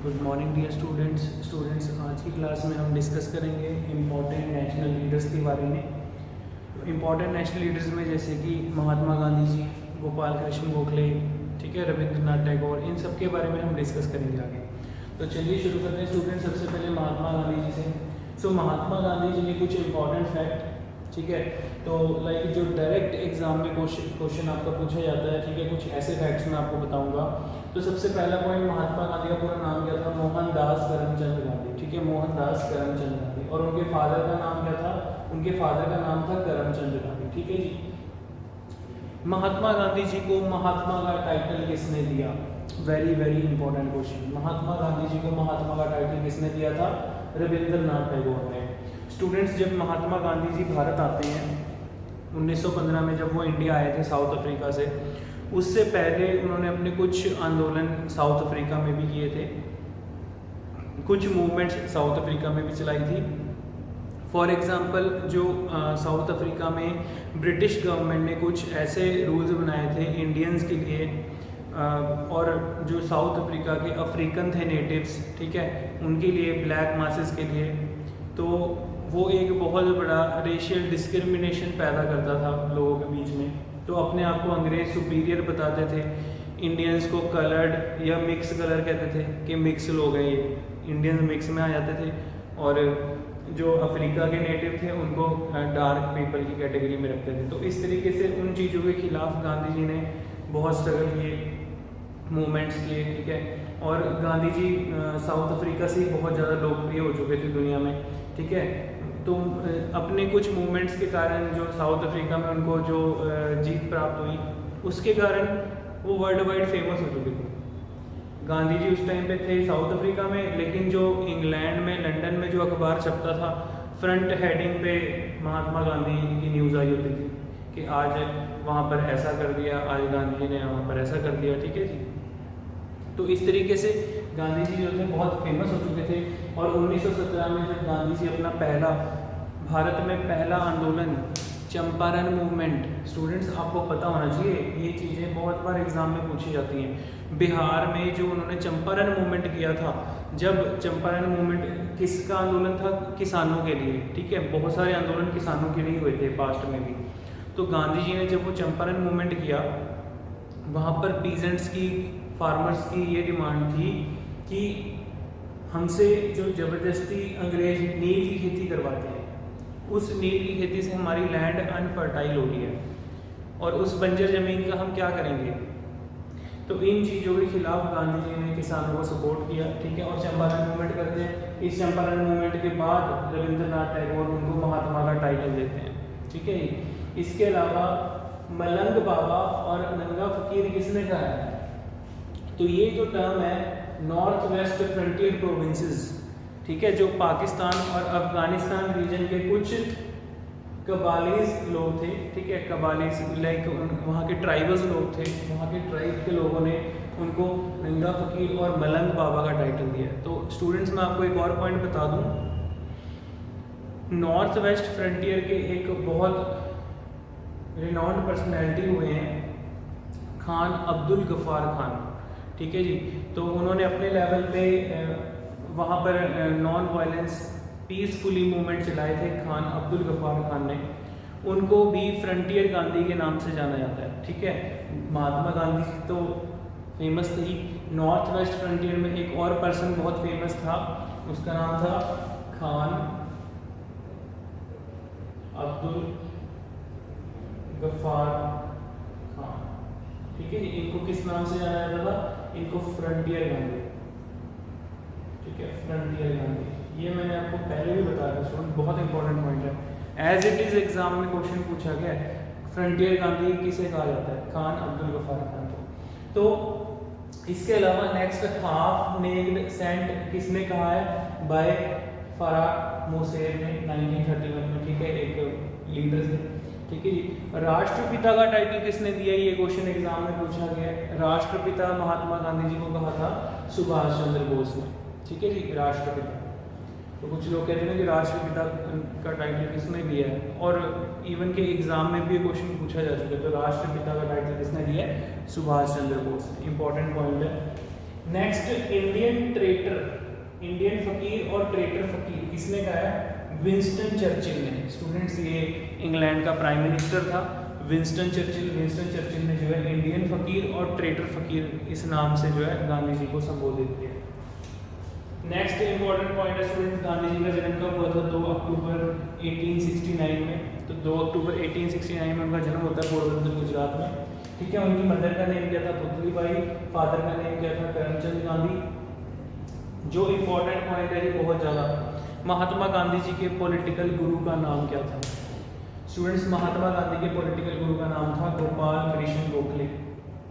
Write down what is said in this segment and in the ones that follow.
Good morning dear students आज की class में हम डिस्कस करेंगे इम्पॉर्टेंट नेशनल लीडर्स के बारे में। इम्पॉर्टेंट नेशनल लीडर्स में जैसे कि महात्मा गांधी जी, गोपाल कृष्ण गोखले, ठीक है, रविंद्रनाथ टैगोर, इन सब के बारे में हम डिस्कस करेंगे आगे। तो चलिए शुरू करते हैं स्टूडेंट। सबसे पहले महात्मा गांधी जी से। सो महात्मा गांधी जी के कुछ इंपॉर्टेंट फैक्ट, ठीक है। तो लाइक जो डायरेक्ट एग्जाम में क्वेश्चन आपका पूछा जाता है, ठीक है, कुछ ऐसे फैक्ट्स मैं आपको बताऊंगा। तो सबसे पहला पॉइंट, महात्मा गांधी का पूरा नाम क्या था? मोहनदास करमचंद गांधी, ठीक है, मोहनदास करमचंद गांधी। और उनके फादर का नाम क्या था? उनके फादर का नाम था करमचंद गांधी, ठीक है जी। महात्मा गांधी जी को महात्मा का टाइटल किसने दिया? Very very important question. Mahatma Gandhi ji को महात्मा का टाइटल किसने दिया था? रविंद्रनाथ टैगोर ने। स्टूडेंट्स, जब महात्मा गांधी जी भारत आते हैं 1915 में, जब वो इंडिया आए थे साउथ अफ्रीका से, उससे पहले उन्होंने अपने कुछ आंदोलन साउथ अफ्रीका में भी किए थे, कुछ मूवमेंट्स साउथ अफ्रीका में भी चलाई थी। फॉर एग्ज़ाम्पल, जो साउथ अफ्रीका में ब्रिटिश गवर्नमेंट ने कुछ ऐसे रूल्स बनाए थे इंडियंस के लिए, और जो साउथ अफ्रीका के अफ्रीकन थे नेटिव्स, ठीक है, उनके लिए, ब्लैक मासेस के लिए, तो वो एक बहुत बड़ा रेशियल डिस्क्रिमिनेशन पैदा करता था लोगों के बीच में। तो अपने आप को अंग्रेज सुपीरियर बताते थे, इंडियंस को कलर्ड या मिक्स कलर कहते थे कि मिक्स लोग हैं ये, इंडियंस मिक्स में आ जाते थे, और जो अफ्रीका के नेटिव थे उनको डार्क पीपल की कैटेगरी में रखते थे। तो इस तरीके से उन चीज़ों के खिलाफ गांधी जी ने बहुत स्ट्रगल किए, मूवमेंट्स किए, ठीक है। और गांधी जी साउथ अफ्रीका से ही बहुत ज़्यादा लोकप्रिय हो चुके थे दुनिया में, ठीक है। तो अपने कुछ मूवमेंट्स के कारण जो साउथ अफ्रीका में उनको जो जीत प्राप्त हुई, उसके कारण वो वर्ल्ड वाइड फेमस हो चुके थे। गांधी जी उस टाइम पे थे साउथ अफ्रीका में, लेकिन जो इंग्लैंड में, लंदन में जो अखबार छपता था, फ्रंट हेडिंग पे महात्मा गांधी की न्यूज़ आई होती थी कि आज वहाँ पर ऐसा कर दिया, आज गांधी जी ने वहाँ पर ऐसा कर दिया, ठीक है जी। तो इस तरीके से गांधी जी जो थे बहुत फेमस हो चुके थे। और 1917 में जब गांधी जी अपना पहला, भारत में पहला आंदोलन चंपारण मूवमेंट, स्टूडेंट्स आपको पता होना चाहिए, ये चीज़ें बहुत बार एग्जाम में पूछी जाती हैं। बिहार में जो उन्होंने चंपारण मूवमेंट किया था, जब चंपारण मूवमेंट किसका आंदोलन था? किसानों के लिए, ठीक है, बहुत सारे आंदोलन किसानों के लिए हुए थे पास्ट में भी। तो गांधी जी ने जब वो चंपारण मूवमेंट किया, वहाँ पर पीजेंट्स की, फार्मर्स की ये डिमांड थी कि हमसे जो ज़बरदस्ती अंग्रेज नील की खेती करवाते हैं, उस नील की खेती से हमारी लैंड अनफर्टाइल हो रही है, और उस बंजर ज़मीन का हम क्या करेंगे? तो इन चीज़ों के खिलाफ गांधी जी ने किसानों को सपोर्ट किया, ठीक है। और चंपारण मूवमेंट करते हैं। इस चंपारण मूवमेंट के बाद रविंद्रनाथ टैगोर उनको महात्मा का टाइटल देते हैं, ठीक है। इसके अलावा मलंग बाबा और नंगा फकीर किसने कहा है? तो ये जो टर्म है, नॉर्थ वेस्ट फ्रंटियर प्रोविंसेस, ठीक है, जो पाकिस्तान और अफगानिस्तान रीजन के कुछ कबालीज लोग थे, ठीक है, कबालीज लाइक वहाँ के ट्राइबल्स लोग थे, वहाँ के ट्राइब के लोगों ने उनको नंगा फकीर और मलंग बाबा का टाइटल दिया। तो स्टूडेंट्स, मैं आपको एक और पॉइंट बता दूँ, नॉर्थ वेस्ट फ्रंटियर के एक बहुत रिनाउंड पर्सनैलिटी हुए हैं खान अब्दुल गफ्फार खान, ठीक है जी। तो उन्होंने अपने लेवल पे वहाँ पर नॉन वायलेंस पीसफुली मूवमेंट चलाए थे, खान अब्दुल गफ्फार खान ने। उनको भी फ्रंटियर गांधी के नाम से जाना जाता है, ठीक है। महात्मा गांधी तो फेमस थी, नॉर्थ वेस्ट फ्रंटियर में एक और पर्सन बहुत फेमस था, उसका नाम था खान अब्दुल गफ्फार खान, ठीक है। इनको किस नाम से जाना जाता था? इनको फ्रंटियर गांधी, ठीक है, फ्रंटियर गांधी। ये मैंने आपको पहले भी बताया था स्टूडेंट, बहुत इंपॉर्टेंट पॉइंट है, एज इट इज एग्जाम में क्वेश्चन पूछा गया है। फ्रंटियर गांधी किसे कहा जाता है? खान अब्दुल गफ्फार खान को। तो इसके अलावा नेक्स्ट, हाफ नेक्ड सेंट किसने कहा है? बाय फराह मोसेर ने 1931 में, ठीक है, एक लीडर थे, ठीक है जी। राष्ट्रपिता का टाइटल किसने दिया? ये क्वेश्चन एग्जाम में पूछा गया है। राष्ट्रपिता महात्मा गांधी जी को कहा था सुभाष चंद्र बोस ने, ठीक है जी, राष्ट्रपिता। तो कुछ लोग कहते हैं कि राष्ट्रपिता का टाइटल किसने दिया है, और इवन के एग्जाम में भी ये क्वेश्चन पूछा जा चुका है। तो राष्ट्रपिता का टाइटल किसने दिया है? सुभाष चंद्र बोस। इंपॉर्टेंट पॉइंट है। नेक्स्ट, इंडियन ट्रेटर, इंडियन फकीर और ट्रेटर फकीर किसने कहा है? विंस्टन चर्चिल ने। स्टूडेंट्स, ये इंग्लैंड का प्राइम मिनिस्टर था विंस्टन चर्चिल। विंस्टन चर्चिल ने जो है इंडियन फकीर और ट्रेटर फकीर इस नाम से जो है गांधी जी को संबोधित किया। नेक्स्ट इंपॉर्टेंट पॉइंट है स्टूडेंट्स, गांधी जी का जन्म कब हुआ था? 2 अक्टूबर 1869 में। तो 2 अक्टूबर 1869 में उनका जन्म होता है पोरबंदर, गुजरात में। ठीक है। उनकी मदर का नेम क्या था? पुतलीबाई। फादर का नेम क्या था? करमचंद गांधी। जो इम्पोर्टेंट पॉइंट है ये बहुत ज़्यादा, महात्मा गांधी जी के पॉलिटिकल गुरु का नाम क्या था? स्टूडेंट्स, महात्मा गांधी के पॉलिटिकल गुरु का नाम था गोपाल कृष्ण गोखले।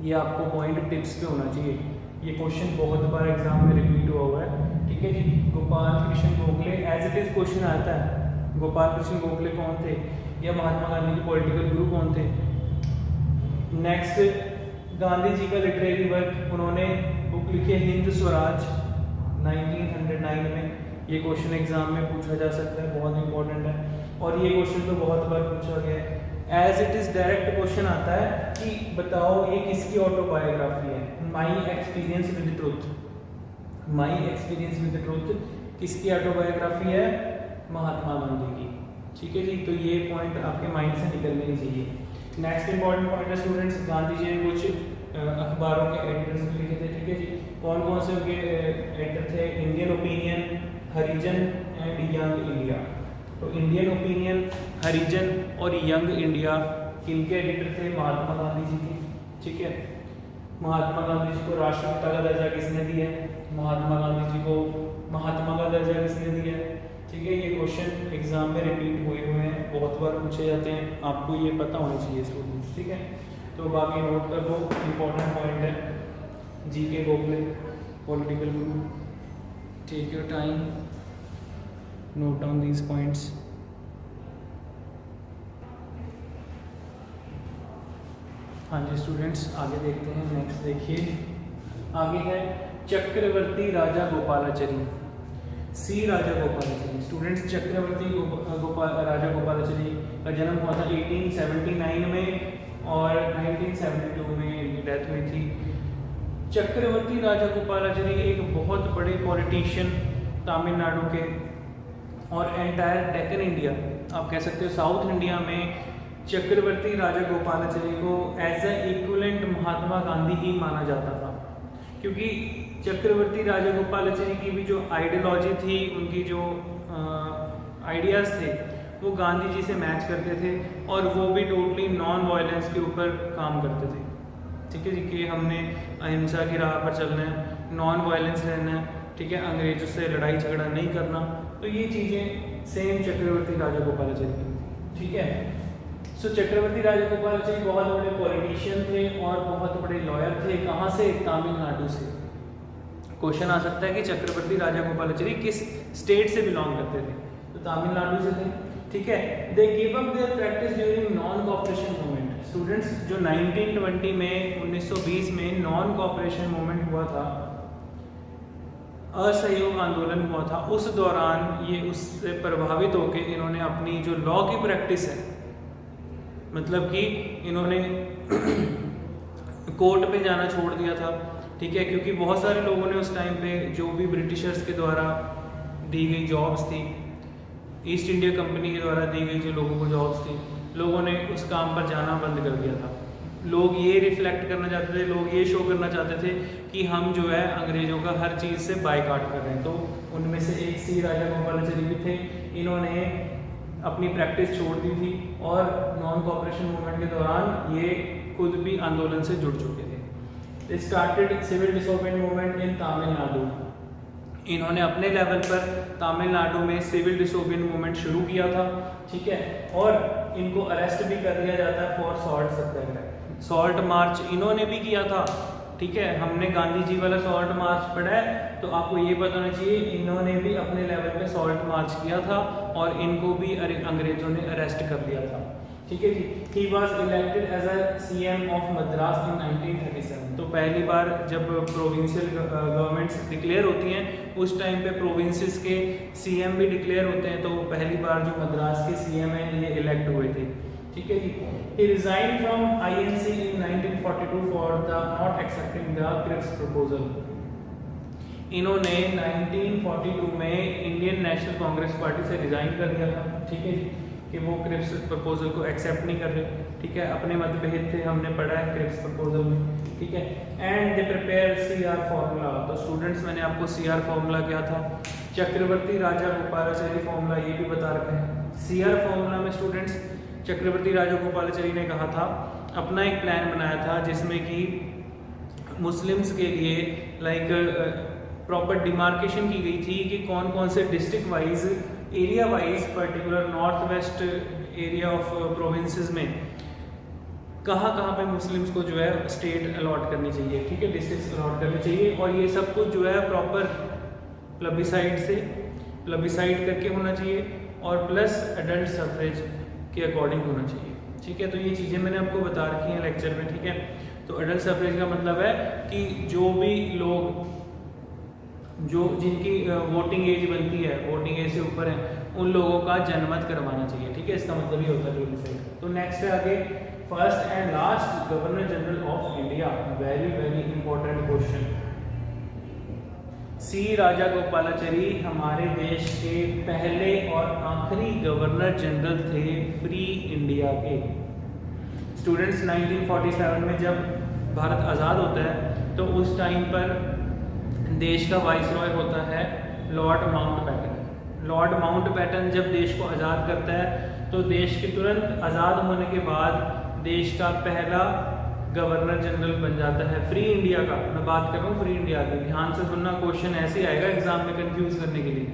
ये आपको पॉइंट टिप्स पे होना चाहिए, ये क्वेश्चन बहुत बार एग्जाम में रिपीट हुआ है। ठीक है जी, Gopal Krishna Gokhale as it is question आता है। गोपाल कृष्ण गोखले कौन थे या महात्मा गांधी के पॉलिटिकल गुरु कौन थे? नेक्स्ट, गांधी जी का लिटरेरी वर्क, उन्होंने बुक लिखी है हिंद स्वराज 1909 में। ये क्वेश्चन एग्जाम में पूछा जा सकता है, बहुत इंपॉर्टेंट है। और ये क्वेश्चन तो बहुत बार पूछा गया है। As it is direct question आता है कि बताओ ये किसकी ऑटोबायोग्राफी है? My experience with truth. My experience with truth किसकी ऑटोबायोग्राफी है? महात्मा गांधी की। ठीक है जी, तो ये पॉइंट आपके माइंड से निकलने ही चाहिए। नेक्स्ट इंपॉर्टेंट पॉइंट है स्टूडेंट्स, गांधी जी ने कुछ अखबारों के एडिटर्स भी लिखे थे। ठीक है जी, कौन कौन से उनके एडिटर थे? Indian opinion, Harijan and young India. तो इंडियन ओपिनियन, हरिजन और यंग इंडिया किनके एडिटर थे? महात्मा गांधी जी के। ठीक है। महात्मा गांधी जी को राष्ट्रपिता का दर्जा किसने दिया है? महात्मा गांधी जी को महात्मा का दर्जा किसने दिया है? ठीक है। ये क्वेश्चन एग्जाम में रिपीट हुए हैं, बहुत बार पूछे जाते हैं, आपको ये पता होना चाहिए स्टूडेंट्स। ठीक है, तो बाकी नोट कर दो, इम्पोर्टेंट पॉइंट है। G K Gokhale political guru. Take your time, note down these points. हाँ जी स्टूडेंट्स, आगे देखते हैं। नेक्स्ट देखिए, आगे है चक्रवर्ती राजा गोपालाचारी। सी राजा गोपालाचारी। स्टूडेंट्स, चक्रवर्ती राजा गोपालाचारी का जन्म हुआ था 1879 में और 1972 में इनकी डेथ हुई थी। चक्रवर्ती राजा गोपालाचारी एक बहुत बड़े पॉलिटिशियन तमिलनाडु के और एंटायर डेक्कन इंडिया, आप कह सकते हो साउथ इंडिया में, चक्रवर्ती राजा गोपालाचारी को as a equivalent Mahatma Gandhi ही माना जाता था। क्योंकि चक्रवर्ती राजा गोपालाचारी की भी जो आइडियोलॉजी थी, उनकी जो आइडियाज़ थे, वो गांधी जी से मैच करते थे और वो भी टोटली नॉन वायलेंस के ऊपर काम करते थे। ठीक है जी, कि हमने अहिंसा की राह पर चलना है, नॉन वायलेंस रहना है, ठीक है, अंग्रेजों से लड़ाई झगड़ा नहीं करना। तो ये चीज़ें सेम चक्रवर्ती राजा गोपालाचारी की थी। ठीक है। सो चक्रवर्ती राजा गोपालाचारी बहुत बड़े पॉलिटिशियन थे और बहुत बड़े लॉयर थे। कहाँ से? तमिलनाडु से। क्वेश्चन आ सकता है कि चक्रवर्ती राजा गोपालाचारी किस स्टेट से बिलोंग करते थे? तो तमिलनाडु से थे। ठीक है। They give up their practice during non cooperation movement. Students, जो 1920 में 1920 में नॉन कॉपरेशन मूवमेंट हुआ था, असहयोग आंदोलन हुआ था, उस दौरान ये उससे प्रभावित होकर इन्होंने अपनी जो लॉ की प्रैक्टिस है, मतलब कि इन्होंने कोर्ट पे जाना छोड़ दिया था। ठीक है, क्योंकि बहुत सारे लोगों ने उस टाइम पे जो भी ब्रिटिशर्स के द्वारा दी गई जॉब्स थी, ईस्ट इंडिया कंपनी के द्वारा दी गई जो लोगों को जॉब्स थी, लोगों ने उस काम पर जाना बंद कर दिया था। लोग ये रिफ्लेक्ट करना चाहते थे, लोग ये शो करना चाहते थे कि हम जो है अंग्रेज़ों का हर चीज़ से बायकॉट कर रहे हैं। तो उनमें से एक सी राजा गोपालाचारी भी थे। इन्होंने अपनी प्रैक्टिस छोड़ दी थी और नॉन कॉपरेशन मूवमेंट के दौरान ये खुद भी आंदोलन से जुड़ चुके थे। They started civil disobedience movement in Tamil Nadu. इन्होंने अपने लेवल पर तमिलनाडु में सिविल डिसोबीडियंस मूवमेंट शुरू किया था। ठीक है, और इनको अरेस्ट भी कर दिया जाता है for salt Satyagraha. Salt march इन्होंने भी किया था। ठीक है, हमने गांधी जी वाला सॉल्ट मार्च पढ़ा है, तो आपको ये पता होना चाहिए इन्होंने भी अपने लेवल पे सॉल्ट मार्च किया था और इनको भी अंग्रेजों ने अरेस्ट कर लिया था। ठीक है जी। He was elected as a CM of Madras in 1937। तो पहली बार जब प्रोविंशियल गवर्नमेंट्स डिक्लेयर होती हैं, उस टाइम पे प्रोविंसेस के CM भी डिक्लेयर होते हैं, तो पहली बार जो मद्रास के CM हैं ये इलेक्ट हुए थे। ठीक है जी। He resigned from INC in 1942 for the not accepting the Cripps proposal। इन्होंने 1942 में इंडियन नेशनल कांग्रेस पार्टी से रिजाइन कर दिया था, ठीक है, कि वो क्रिप्स प्रपोजल को एक्सेप्ट नहीं कर रहे, ठीक है, अपने मतभेद थे, हमने पढ़ा है क्रिप्स प्रपोजल में, ठीक है। And they prepare CR formula. तो स्टूडेंट्स मैंने आपको CR फॉर्मूला क्या था, चक्रवर्ती राजा गोपालाचारी फॉर्मूला, ये भी बता रखा है। CR फॉर्मूला में स्टूडेंट्स चक्रवर्ती राजा गोपालाचारी ने कहा था, अपना एक प्लान बनाया था जिसमें कि मुस्लिम्स के लिए लाइक प्रॉपर डिमार्केशन की गई थी कि कौन कौन से district wise, area wise, particular north west area of provinces में कहाँ कहाँ पे मुस्लिम्स को जो है स्टेट अलॉट करनी चाहिए, ठीक है, डिस्ट्रिक्ट अलॉट करनी चाहिए। और ये सब कुछ जो है प्रॉपर प्लबिसाइड करके होना चाहिए और प्लस एडल्ट सफरेज के अकॉर्डिंग होना चाहिए, ठीक है। तो ये चीज़ें मैंने आपको बता रखी हैं लेक्चर में, ठीक है। तो एडल्ट सफरेज का मतलब है कि जो भी लोग जिनकी वोटिंग एज बनती है, वोटिंग एज से ऊपर है, उन लोगों का जनमत करवाना चाहिए, ठीक है, इसका मतलब ये होता है प्लबिसाइड। तो नेक्स्ट है आगे, first and last governor general of India, very very important question. C Rajagopalachari हमारे देश के पहले और आखिरी गवर्नर जनरल थे फ्री इंडिया के। स्टूडेंट्स 1947 में जब भारत आज़ाद होता है तो उस टाइम पर देश का वाइसरॉय होता है लॉर्ड माउंटबेटन। लॉर्ड माउंटबेटन जब देश को आज़ाद करता है तो देश के तुरंत आज़ाद होने के बाद देश का पहला गवर्नर जनरल बन जाता है फ्री इंडिया का। मैं बात कर रहा हूँ फ्री इंडिया की, ध्यान से सुनना, क्वेश्चन ऐसे आएगा एग्जाम में कंफ्यूज करने के लिए।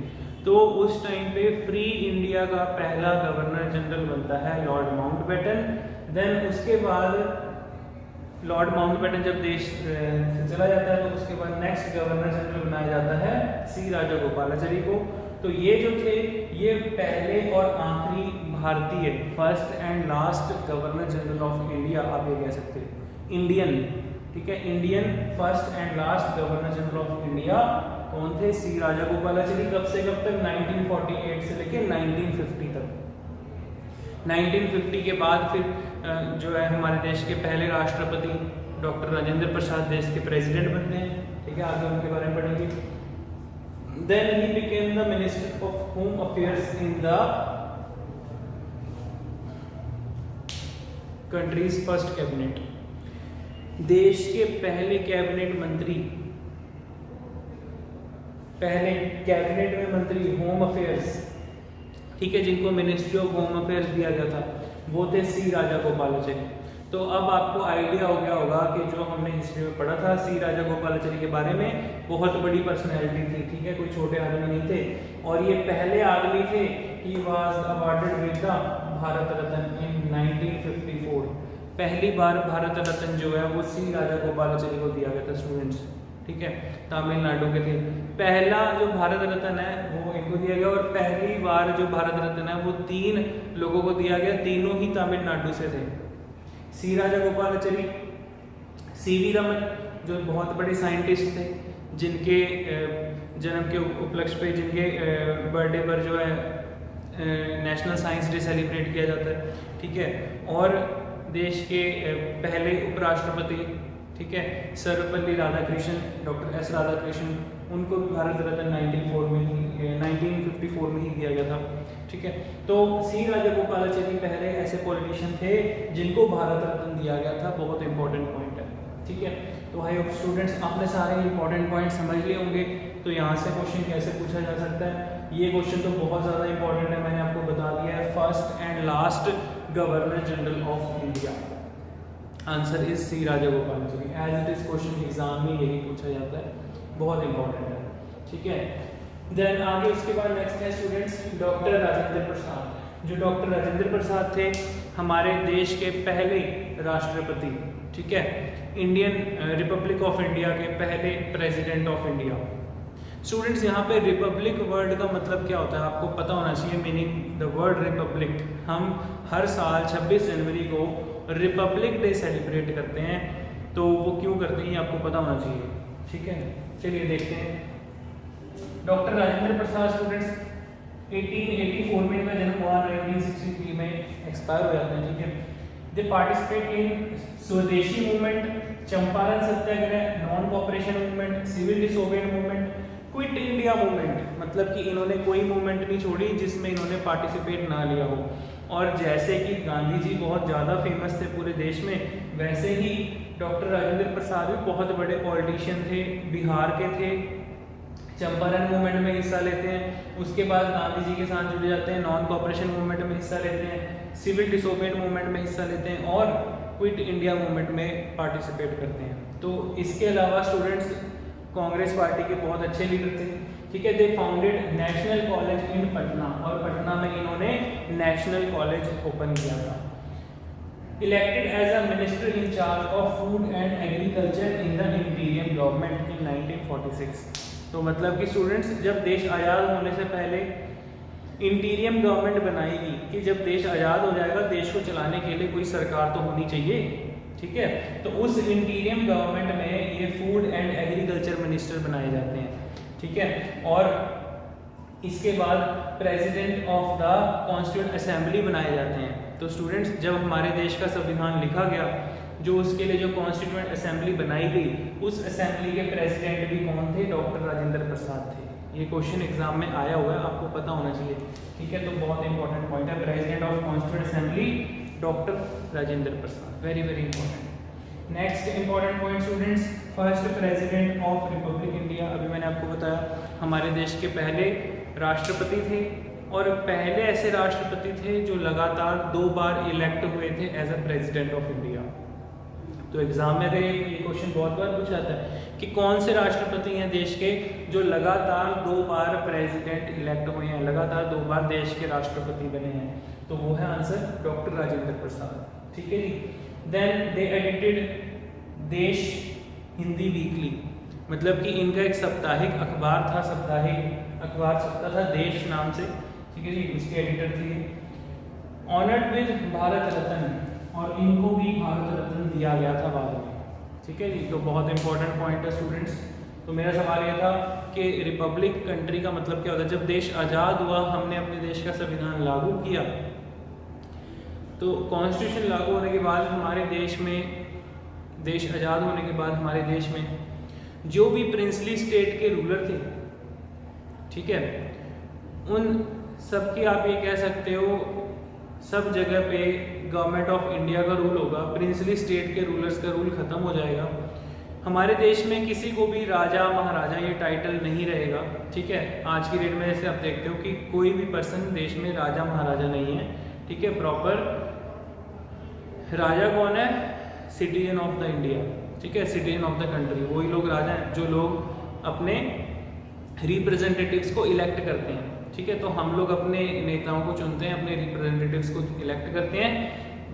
तो उस टाइम पे फ्री इंडिया का पहला गवर्नर जनरल बनता है लॉर्ड माउंटबेटन। देन उसके बाद लॉर्ड माउंटबेटन जब देश से चला जाता है तो उसके बाद नेक्स्ट गवर्नर जनरल बनाया जाता है सी राजा गोपालाचारी को। तो ये जो थे ये पहले और आखिरी भारतीय, first and last governor general of India, आप ये कह सकते हैं इंडियन, ठीक है, Indian first and last governor general of India कौन थे? सी राजा गोपालाचारी। कब से कब तक? 1948 से लेके 1950 तक। 1950 के बाद फिर जो है हमारे देश के पहले राष्ट्रपति डॉक्टर राजेंद्र प्रसाद देश के प्रेसिडेंट बनते हैं, ठीक है, आगे उनके बारे में पढ़ेंगे। Then he became the minister of home affairs in the country's first cabinet. देश के पहले कैबिनेट मंत्री, पहले कैबिनेट में मंत्री होम अफेयर्स, ठीक है, जिनको मिनिस्ट्री ऑफ होम अफेयर्स दिया गया था, वो थे सी राजा गोपालाचारी। तो अब आपको आइडिया हो गया होगा कि जो हमने हिस्ट्री में पढ़ा था सी राजा गोपालाचारी के बारे में, बहुत बड़ी पर्सनैलिटी थी, ठीक है, कोई छोटे आदमी नहीं थे। और ये पहले आदमी थे, he was awarded with the Bharat Ratna in 1954। पहली बार भारत रत्न जो है वो सी राजा गोपालाचारी को दिया गया था स्टूडेंट्स, ठीक है, तमिलनाडु के थे। पहला जो भारत रत्न है वो इनको दिया गया, और पहली बार जो भारत रत्न है वो 3 लोगों को दिया गया, तीनों ही तमिलनाडु से थे। सी राजा गोपालाचारी, सीवी रमन जो बहुत बड़े साइंटिस्ट थे, जिनके जन्म के उपलक्ष्य पे, जिनके बर्थडे पर जो है नेशनल साइंस डे सेलिब्रेट किया जाता है, ठीक है। और देश के पहले उपराष्ट्रपति, ठीक है, सर्वपल्ली राधाकृष्णन, डॉक्टर एस राधाकृष्णन, उनको भी भारत रत्न 1954 में ही दिया गया था, ठीक है। तो सी राजा गोपालाचारी पहले ऐसे पॉलिटिशियन थे जिनको भारत रत्न दिया गया था, बहुत इंपॉर्टेंट पॉइंट है, ठीक है। तो आई होप स्टूडेंट्स आपने सारे इंपॉर्टेंट पॉइंट समझ लिए होंगे। तो यहाँ से क्वेश्चन कैसे पूछा जा सकता है, ये क्वेश्चन तो बहुत ज़्यादा इंपॉर्टेंट है, मैंने आपको बता दिया है, first and last governor general of India, answer is C Rajagopalachari. As it is question exam में यही पूछा जाता है, बहुत इंपॉर्टेंट है, ठीक है। देन आगे उसके बाद नेक्स्ट है स्टूडेंट्स डॉक्टर राजेंद्र प्रसाद। जो डॉक्टर राजेंद्र प्रसाद थे हमारे देश के पहले राष्ट्रपति, ठीक है, इंडियन रिपब्लिक ऑफ इंडिया के पहले प्रेसिडेंट ऑफ इंडिया। स्टूडेंट्स यहाँ पे रिपब्लिक वर्ड का मतलब क्या होता है आपको पता होना चाहिए, मीनिंग द वर्ड रिपब्लिक। हम हर साल 26 जनवरी को रिपब्लिक डे सेलिब्रेट करते हैं, तो वो क्यों करते हैं ये आपको पता होना चाहिए, ठीक है। चलिए देखते हैं। डॉक्टर राजेंद्र प्रसाद स्टूडेंट्स 1884 में इनका जन्म हुआ, 1963 में एक्सपायर हो जाते हैं, ठीक है। दे participate in Swadeshi movement Champaran Satyagraha, non cooperation movement, civil disobedience movement, quit India movement, मतलब कि इन्होंने कोई मूवमेंट नहीं छोड़ी जिसमें इन्होंने पार्टिसिपेट ना लिया हो। और जैसे कि गांधी जी बहुत ज़्यादा फेमस थे पूरे देश में, वैसे ही डॉक्टर राजेंद्र प्रसाद भी बहुत बड़े पॉलिटिशियन थे, बिहार के थे, चंपारण मूवमेंट में हिस्सा लेते हैं। उसके बाद गांधी जी के साथ जुड़ जाते हैं, नॉन कॉपरेशन मूवमेंट में हिस्सा लेते हैं, सिविल डिसोबेड मूवमेंट में हिस्सा लेते हैं और क्विट इंडिया मूवमेंट में पार्टिसिपेट करते हैं। तो इसके अलावा स्टूडेंट्स कांग्रेस पार्टी के बहुत अच्छे लीडर थे, ठीक है। They founded national college in Patna, और पटना में इन्होंने नेशनल कॉलेज ओपन किया था। Elected as a minister in charge of food and agriculture in the interim government in 1946। तो मतलब कि स्टूडेंट्स जब देश आज़ाद होने से पहले इंटीरियम गवर्नमेंट बनाएगी कि जब देश आज़ाद हो जाएगा देश को चलाने के लिए कोई सरकार तो होनी चाहिए, ठीक है। तो उस इंटीरियम गवर्नमेंट में ये फूड एंड एग्रीकल्चर मिनिस्टर बनाए जाते हैं, ठीक है। और इसके बाद president of the constituent assembly बनाए जाते हैं। तो स्टूडेंट्स जब हमारे देश का संविधान लिखा गया, जो उसके लिए जो कॉन्स्टिट्यूएंट असेंबली बनाई गई, उस असेंबली के प्रेसिडेंट भी कौन थे? डॉक्टर राजेंद्र प्रसाद थे। ये क्वेश्चन एग्जाम में आया हुआ है, आपको पता होना चाहिए, ठीक है। तो बहुत इंपॉर्टेंट पॉइंट है, president of constituent assembly doctor Rajendra Prasad, very very important. Next important point students, first president of Republic India. अभी मैंने आपको बताया हमारे देश के पहले राष्ट्रपति थे, और पहले ऐसे राष्ट्रपति थे जो लगातार 2 बार इलेक्ट हुए थे as a president of India. तो एग्जाम में ये क्वेश्चन बहुत बार पूछा जाता है कि कौन से राष्ट्रपति हैं देश के जो लगातार 2 बार प्रेसिडेंट इलेक्ट हुए हैं, लगातार 2 बार देश के राष्ट्रपति बने हैं। तो वो है आंसर डॉक्टर राजेंद्र प्रसाद, ठीक है जी। देन दे एडिटेड देश हिंदी वीकली, मतलब कि इनका एक साप्ताहिक अखबार था, साप्ताहिक अखबार छपता था देश नाम से, ठीक है जी। उसके एडिटर थे। ऑनर्ड विद भारत रत्न, और इनको भी भारत रत्न दिया गया था बाद में, ठीक है जी। तो बहुत इंपॉर्टेंट पॉइंट है स्टूडेंट्स। तो मेरा सवाल यह था कि रिपब्लिक कंट्री का मतलब क्या होता है? जब देश आज़ाद हुआ, हमने अपने देश का संविधान लागू किया, तो कॉन्स्टिट्यूशन लागू होने के बाद हमारे देश में, देश आज़ाद होने के बाद हमारे देश में जो भी प्रिंसली स्टेट के रूलर थे, ठीक है, उन सब की आप ये कह सकते हो सब जगह पे गवर्नमेंट ऑफ इंडिया का रूल होगा, प्रिंसली स्टेट के रूलर्स का रूल खत्म हो जाएगा। हमारे देश में किसी को भी राजा महाराजा ये टाइटल नहीं रहेगा, ठीक है। आज की डेट में जैसे आप देखते हो कि कोई भी पर्सन देश में राजा महाराजा नहीं है, ठीक है। प्रॉपर राजा कौन है? सिटीजन ऑफ द इंडिया, ठीक है, सिटीजन ऑफ द कंट्री। वही लोग राजा हैं जो लोग अपने रिप्रेजेंटेटिव्स को इलेक्ट करते हैं, ठीक है। तो हम लोग अपने नेताओं को चुनते हैं, अपने रिप्रेजेंटेटिव्स को इलेक्ट करते हैं,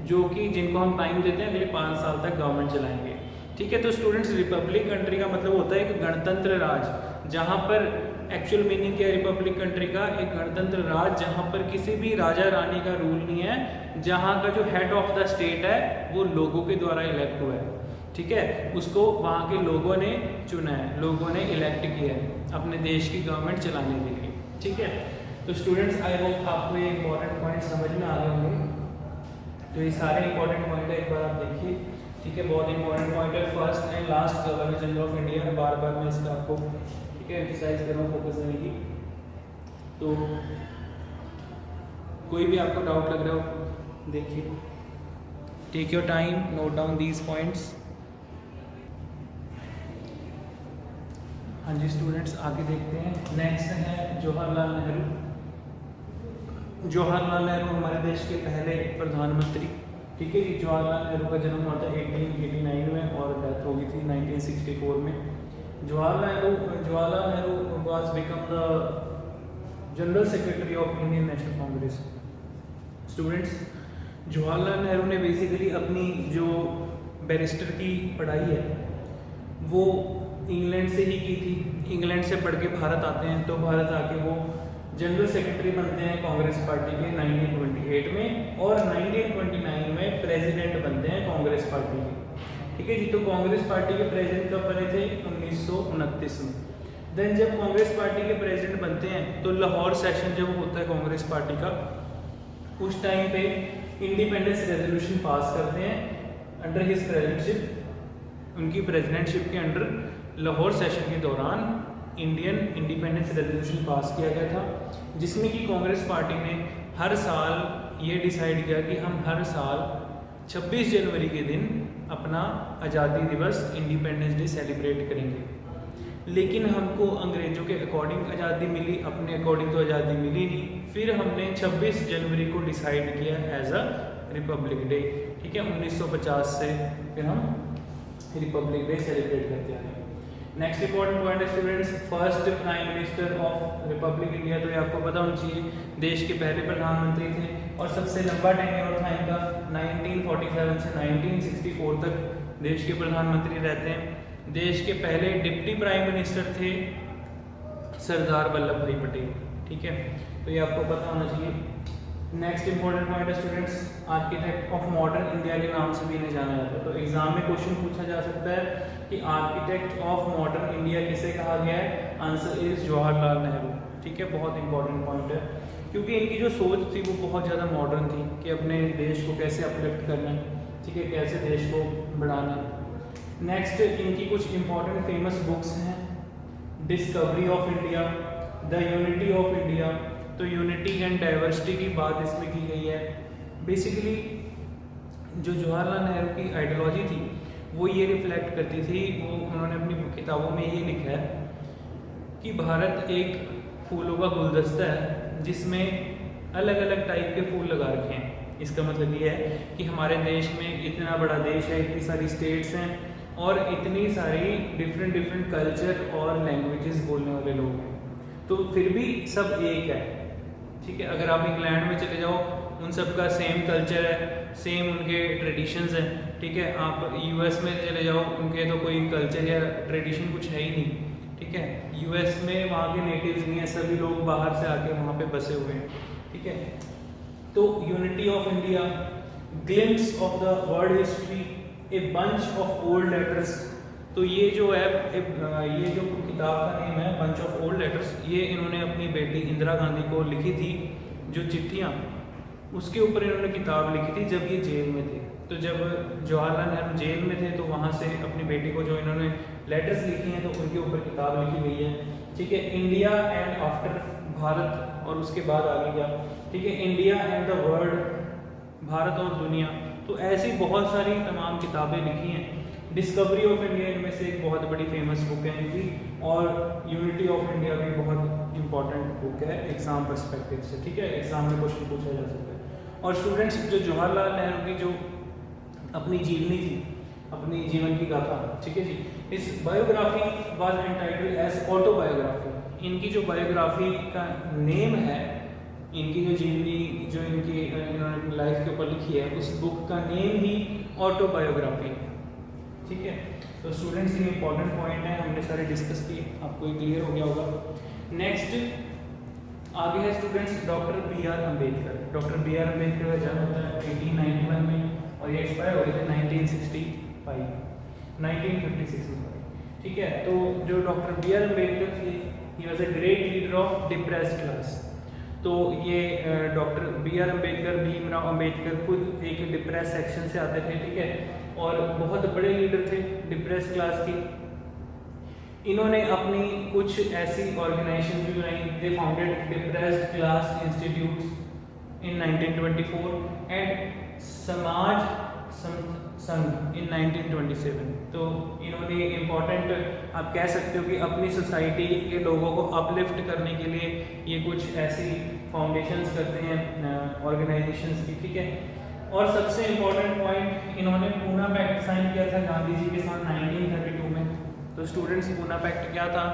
जो कि जिनको हम टाइम देते हैं अगले 5 साल तक गवर्नमेंट चलाएंगे, ठीक है। तो स्टूडेंट्स रिपब्लिक कंट्री का मतलब होता है एक गणतंत्र राज, जहाँ पर एक्चुअल मीनिंग क्या है रिपब्लिक कंट्री का? एक गणतंत्र राज जहाँ पर किसी भी राजा रानी का रूल नहीं है, जहाँ का जो हेड ऑफ द स्टेट है वो लोगों के द्वारा इलेक्ट हुआ है, ठीक है। उसको वहाँ के लोगों ने चुना है, लोगों ने इलेक्ट किया है अपने देश की गवर्नमेंट चलाने के लिए, ठीक है। तो स्टूडेंट्स आई होप आपको ये इंपॉर्टेंट पॉइंट समझ में आ गए होंगे। तो ये सारे इंपॉर्टेंट पॉइंट है, एक बार आप देखिए, ठीक है। बहुत इंपॉर्टेंट पॉइंट है, first and last governor general of India. बार बार मैं इसका आपको, ठीक है, एम्फसाइज कर रहा हूँ फोकस देने की। तो कोई भी आपको डाउट लग रहा हो देखिए, take your time, note down these points. हाँ जी स्टूडेंट्स, आगे देखते हैं। नेक्स्ट है जवाहरलाल नेहरू। जवाहरलाल नेहरू हमारे देश के पहले प्रधानमंत्री, ठीक है। जवाहरलाल नेहरू का जन्म हुआ था 1889 में और डेथ हो गई थी 1964 में। Jawaharlal Nehru was become the general secretary of Indian national Congress. Students, Jawaharlal Nehru ने बेसिकली अपनी जो बैरिस्टर की पढ़ाई है वो इंग्लैंड से ही की थी। इंग्लैंड से पढ़ के भारत आते हैं, तो भारत आके वो जनरल सेक्रेटरी बनते हैं कांग्रेस पार्टी के 1928 में, और 1929 में प्रेसिडेंट बनते हैं कांग्रेस पार्टी के, ठीक है जी। तो कांग्रेस पार्टी के प्रेसिडेंट कब बने थे? 1929 में। देन जब कांग्रेस पार्टी के प्रेसिडेंट बनते हैं तो लाहौर सेशन जब होता है कांग्रेस पार्टी का, उस टाइम पे इंडिपेंडेंस रेजोल्यूशन पास करते हैं अंडर हिज प्रेसिडेंटशिप, उनकी प्रेसिडेंटशिप के अंडर लाहौर सेशन के दौरान इंडियन इंडिपेंडेंस रेजोल्यूशन पास किया गया था, जिसमें कि कांग्रेस पार्टी ने हर साल ये डिसाइड किया कि हम हर साल 26 जनवरी के दिन अपना आज़ादी दिवस इंडिपेंडेंस डे सेलिब्रेट करेंगे। लेकिन हमको अंग्रेज़ों के अकॉर्डिंग आज़ादी मिली, अपने अकॉर्डिंग तो आज़ादी मिली नहीं। फिर हमने 26 जनवरी को डिसाइड किया एज अ रिपब्लिक डे, ठीक है। 1950 से फिर हम रिपब्लिक डे सेलिब्रेट करते हैं। नेक्स्ट इंपॉर्टेंट पॉइंट है students, first prime minister of Republic India, तो ये आपको पता होना चाहिए, देश के पहले प्रधानमंत्री थे और सबसे लंबा टेन्योर था इनका, 1947 से 1964 तक देश के प्रधानमंत्री रहते हैं। देश के पहले डिप्टी प्राइम मिनिस्टर थे सरदार वल्लभ भाई पटेल, ठीक है, तो ये आपको पता होना चाहिए। नेक्स्ट इंपॉर्टेंट पॉइंट है students, architect of modern India के नाम से भी इन्हें जाना जाता है। तो एग्जाम में क्वेश्चन पूछा जा सकता है कि आर्किटेक्ट ऑफ मॉडर्न इंडिया किसे कहा गया है, आंसर इज जवाहरलाल नेहरू, ठीक है। बहुत इंपॉर्टेंट पॉइंट है क्योंकि इनकी जो सोच थी वो बहुत ज़्यादा मॉडर्न थी कि अपने देश को कैसे अपलिफ्ट करना है, ठीक है, कैसे देश को बढ़ाना है। नेक्स्ट इनकी कुछ इंपॉर्टेंट फेमस बुक्स हैं, discovery of India, the unity of India, तो यूनिटी एंड डाइवर्सिटी की बात इसमें की गई है। बेसिकली जो जवाहरलाल नेहरू की आइडियोलॉजी थी वो ये रिफ्लेक्ट करती थी, वो उन्होंने अपनी किताबों में ये लिखा है कि भारत एक फूलों का गुलदस्ता है जिसमें अलग अलग टाइप के फूल लगा रखे हैं। इसका मतलब ये है कि हमारे देश में इतना बड़ा देश है, इतनी सारी स्टेट्स हैं और इतनी सारी डिफरेंट कल्चर और लैंग्वेजेस बोलने वाले लोग हैं, तो फिर भी सब एक है, ठीक है। अगर आप इंग्लैंड में चले जाओ उन सब का सेम कल्चर है, सेम उनके ट्रेडिशंस हैं, ठीक है। आप यूएस में चले जाओ, उनके तो कोई कल्चर या ट्रेडिशन कुछ है ही नहीं, ठीक है। यूएस में वहाँ के नेटिव्स नहीं है, सभी लोग बाहर से आके वहाँ पे बसे हुए हैं, ठीक है। तो unity of India, glimpse of the world history, a bunch of old letters, तो ये जो है ये जो किताब का नेम है बंच ऑफ ओल्ड लेटर्स, ये इन्होंने अपनी बेटी इंदिरा गांधी को लिखी थी, जो चिट्ठियाँ, उसके ऊपर इन्होंने किताब लिखी थी जब ये जेल में थे। तो जब जवाहरलाल नेहरू जेल में थे तो वहाँ से अपनी बेटी को जो इन्होंने लेटर्स लिखी हैं तो उनके ऊपर किताब लिखी गई है, ठीक है। इंडिया एंड आफ्टर, भारत और उसके बाद आगे क्या, ठीक है, India and the world, Bharat और दुनिया, तो ऐसी बहुत सारी तमाम किताबें लिखी हैं। डिस्कवरी ऑफ इंडिया इनमें से एक बहुत बड़ी फेमस बुक है इनकी, और यूनिटी ऑफ इंडिया भी बहुत इंपॉर्टेंट बुक है एग्जाम पर्सपेक्टिव से, ठीक है, एग्जाम में क्वेश्चन पूछा जा सकता है। और स्टूडेंट्स, जो जवाहरलाल नेहरू की जो अपनी जीवनी थी, अपनी जीवन की गाथा, ठीक है जी, इस biography was entitled as autobiography. इनकी जो बायोग्राफी का नेम है, इनकी जो जीवनी जो इनकी इन्होंने लाइफ के ऊपर लिखी है, उस बुक का नेम ही ऑटोबायोग्राफी है, ठीक है। तो स्टूडेंट्स ये इंपॉर्टेंट पॉइंट है, हमने सारे डिस्कस किए, आपको ये क्लियर हो गया होगा। नेक्स्ट आगे है students doctor B R Ambedkar. Doctor B R Ambedkar का जन्म होता है 1891 में और ये एक्सपायर हो गए थे 1956 में, ठीक है। तो जो डॉक्टर बी आर अम्बेडकर थे, he was a great leader of depressed class. तो ये doctor B R Ambedkar, Bhimrao Ambedkar खुद एक डिप्रेस सेक्शन से आते थे, ठीक है, और बहुत बड़े लीडर थे डिप्रेस क्लास की। इन्होंने अपनी कुछ ऐसी ऑर्गेनाइजेशन भी बनाई, they founded depressed class institutes in 1924 and Samaj Sangh इन 1927। तो इन्होंने इम्पॉर्टेंट, आप कह सकते हो कि अपनी सोसाइटी के लोगों को अपलिफ्ट करने के लिए ये कुछ ऐसी फाउंडेशंस करते हैं ऑर्गेनाइजेशंस की, ठीक है। और सबसे इम्पॉर्टेंट पॉइंट, इन्होंने पूना पैक्ट साइन किया था गांधी जी के साथ 1932 में। तो स्टूडेंट्स, पूना पैक्ट क्या था?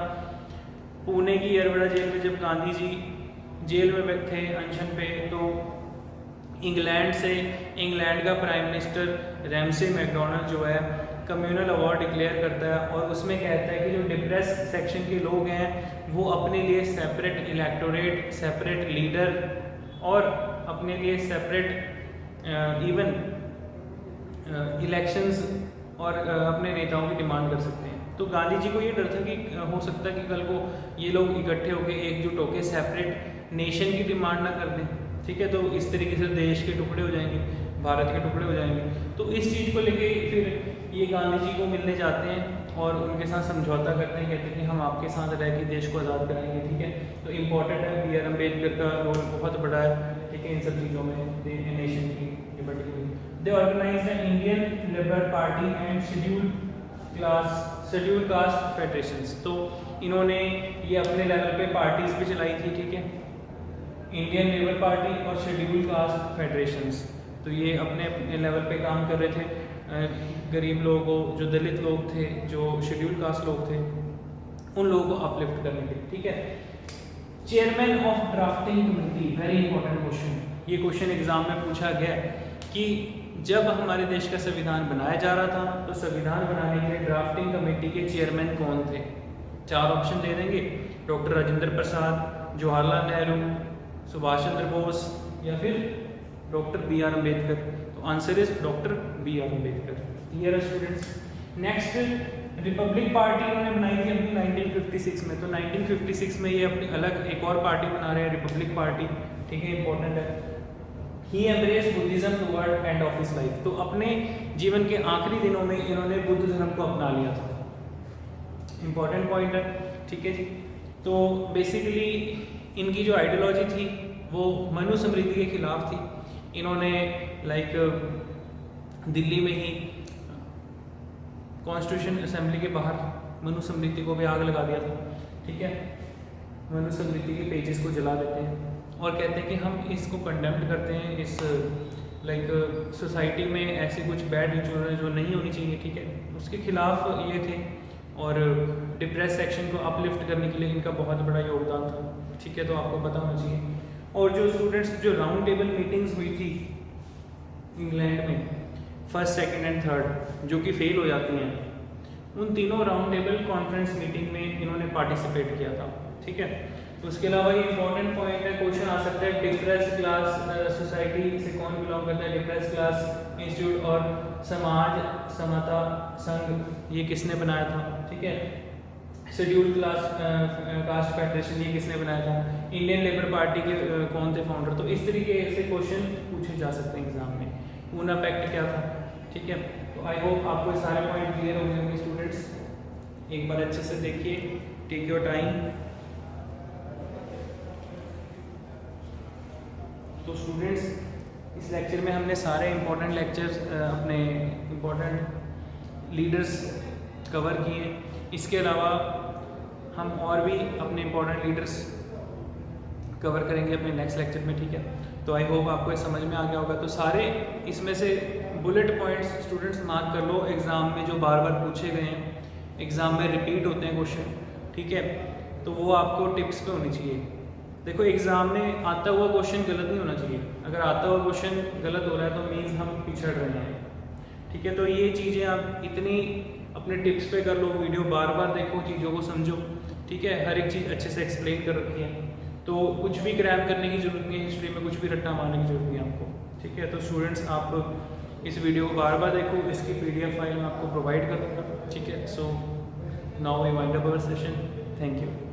पुणे की येरवड़ा जेल में जब गांधी जी जेल में थे अनशन पे, तो इंग्लैंड का प्राइम मिनिस्टर रैमसे मैकडोनल्ड जो है कम्युनल अवार्ड डिक्लेयर करता है और उसमें कहता है कि जो डिप्रेस सेक्शन के लोग हैं वो अपने लिए सेपरेट इलेक्टोरेट, सेपरेट लीडर और अपने लिए सेपरेट इवन इलेक्शंस और अपने नेताओं की डिमांड कर सकते हैं। तो गांधी जी को ये डर था कि हो सकता है कि कल को ये लोग इकट्ठे होकर एकजुट होकर सेपरेट नेशन की डिमांड ना कर दें, ठीक है। तो इस तरीके से देश के टुकड़े हो जाएंगे, भारत के टुकड़े हो जाएंगे। तो इस चीज़ को लेके फिर ये गांधी जी को मिलने जाते हैं और उनके साथ समझौता करते हैं, कहते हैं कि हम आपके साथ रह के देश को आज़ाद कराएंगे, ठीक है। तो इम्पोर्टेंट है, बी आर अम्बेडकर का रोल बहुत बड़ा है, ठीक है, इन सब चीज़ों में नेशन की लिबर्टी के लिए। They organise the Indian labour party and schedule caste federations. तो इन्होंने ये अपने लेवल पे पार्टीज भी चलाई थी, ठीक है, इंडियन लेबर पार्टी और शेड्यूल कास्ट फेडरेशंस। तो ये अपने अपने लेवल पे काम कर रहे थे, गरीब लोगों को, जो दलित लोग थे, जो शेड्यूल कास्ट लोग थे, उन लोगों को अपलिफ्ट करने के, ठीक है। Chairman of drafting committee, very important question. ये क्वेश्चन एग्जाम में पूछा गया कि जब हमारे देश का संविधान बनाया जा रहा था तो संविधान बनाने के लिए ड्राफ्टिंग कमेटी के चेयरमैन कौन थे। 4 ऑप्शन दे देंगे, डॉक्टर राजेंद्र प्रसाद, जवाहरलाल नेहरू, सुभाष चंद्र बोस या फिर डॉक्टर बी आर अम्बेडकर। तो answer is doctor B R Ambedkar. Clear है स्टूडेंट्स। नेक्स्ट, रिपब्लिक पार्टी इन्होंने बनाई थी अपनी 1956 में। तो 1956 में ये अपनी अलग एक और पार्टी बना रहे हैं, रिपब्लिक पार्टी, ठीक है, इंपॉर्टेंट है। ही embrace Buddhism toward end of his life. तो अपने जीवन के आखिरी दिनों में इन्होंने बुद्ध धर्म को अपना लिया था, इंपॉर्टेंट पॉइंट है, ठीक है जी। तो बेसिकली इनकी जो आइडियोलॉजी थी वो मनुस्मृति के खिलाफ थी। इन्होंने दिल्ली में ही कॉन्स्टिट्यूशन असेंबली के बाहर मनुस्मृति को भी आग लगा दिया था, ठीक है। मनुस्मृति के पेजेस को जला देते हैं और कहते हैं कि हम इसको कंडेम्ड करते हैं, इस सोसाइटी में ऐसे कुछ बैड रिचुअल जो नहीं होनी चाहिए, ठीक है, उसके खिलाफ ये थे। और डिप्रेस सेक्शन को अपलिफ्ट करने के लिए इनका बहुत बड़ा योगदान था, ठीक है, तो आपको पता होना चाहिए। और जो स्टूडेंट्स, जो राउंड टेबल मीटिंग्स हुई थी इंग्लैंड में, फर्स्ट, सेकंड एंड थर्ड, जो कि फेल हो जाती हैं, उन तीनों राउंड टेबल कॉन्फ्रेंस मीटिंग में इन्होंने पार्टिसिपेट किया था, ठीक है। तो उसके अलावा ये इंपॉर्टेंट पॉइंट है, क्वेश्चन आ सकता है, डिप्रेस क्लास सोसाइटी से कौन बिलोंग करता है, डिप्रेस क्लास इंस्टीट्यूट और समाज समता संघ, ये किसने बनाया था, ठीक है। शेड्यूल कास्ट फेडरेशन, ये किसने बनाया था, इंडियन लेबर पार्टी के कौन थे फाउंडर। तो इस तरीके से क्वेश्चन पूछे जा सकते हैं एग्जाम में। पूना पैक्ट क्या था, ठीक है। तो आई होप आपको सारे पॉइंट क्लियर हो गए होंगे स्टूडेंट्स। एक बार अच्छे से देखिए, टेक योर टाइम। तो स्टूडेंट्स, इस लेक्चर में हमने सारे इंपॉर्टेंट लेक्चर्स अपने इंपॉर्टेंट लीडर्स कवर किए। इसके अलावा हम और भी अपने इंपॉर्टेंट लीडर्स कवर करेंगे अपने नेक्स्ट लेक्चर में, ठीक है। तो आई होप आपको ये समझ में आ गया होगा। तो सारे इसमें से बुलेट पॉइंट्स स्टूडेंट्स मार्क कर लो, एग्ज़ाम में जो बार बार पूछे गए हैं, एग्ज़ाम में रिपीट होते हैं क्वेश्चन, ठीक है, तो वो आपको टिप्स पे होनी चाहिए। देखो, एग्ज़ाम में आता हुआ क्वेश्चन गलत नहीं होना चाहिए। अगर आता हुआ क्वेश्चन गलत हो रहा है तो मीन्स हम पिछड़ रहे हैं, ठीक है। तो ये चीज़ें आप इतनी अपने टिप्स पे कर लो, वीडियो बार बार देखो, चीज़ों को समझो, ठीक है। हर एक चीज़ अच्छे से एक्सप्लेन कर रखी है, तो कुछ भी क्रैम करने की जरूरत नहीं है, हिस्ट्री में कुछ भी रट्टा मारने की जरूरत नहीं है आपको, ठीक है। तो स्टूडेंट्स, आप इस वीडियो को बार बार देखो, इसकी PDF फाइल मैं आपको प्रोवाइड कर दूँगा, ठीक है। So now we wind up our session. Thank you.